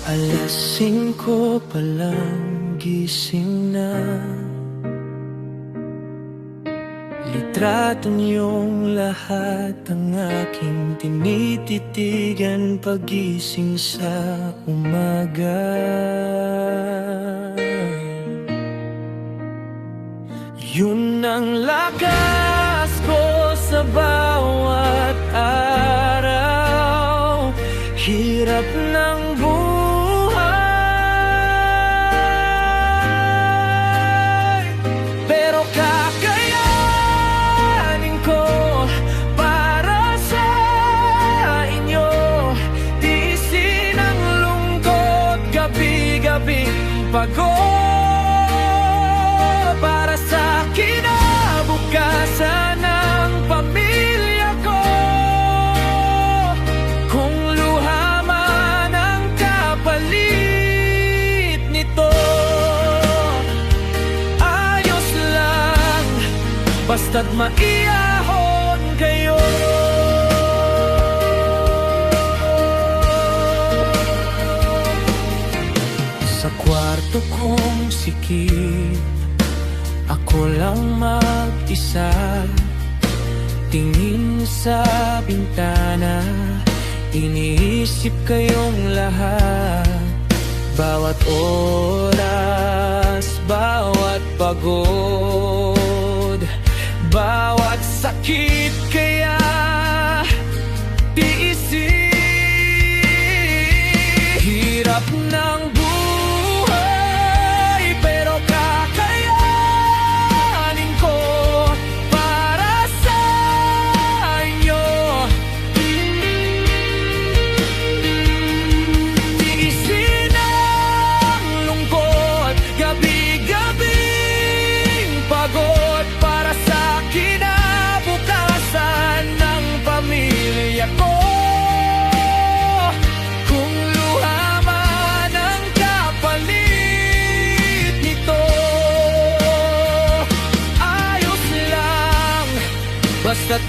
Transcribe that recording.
Alas 5 pa lang gising na. Litrato niyong lahat ang aking tinititigan pagising sa umaga. Yun ang lakas ko sa bawat araw. Hirap ng buhay, pero kakayanin ko para sa inyo. Tiisin ang lungkot, gabi-gabing pagod, para sa kinabukasan ng pamilya ko. Kung luha man ang kapalit nito, ayos lang, basta't maiyahon kayo. Sa kwarto kong sikip, ako lang mag-isa, tingin sa bintana, iniisip kayong lahat. Bawat oras, bawat pagod, bawat sakit, kaya tiisin. Hirap ng buhay, pero kakayanin ko para sa inyo. Tiisin ang lungkot, gabi-gabing pagod, para sa kinabukasan ng pamilya ko. Kung luha man ang kapalit nito, ayos lang, basta't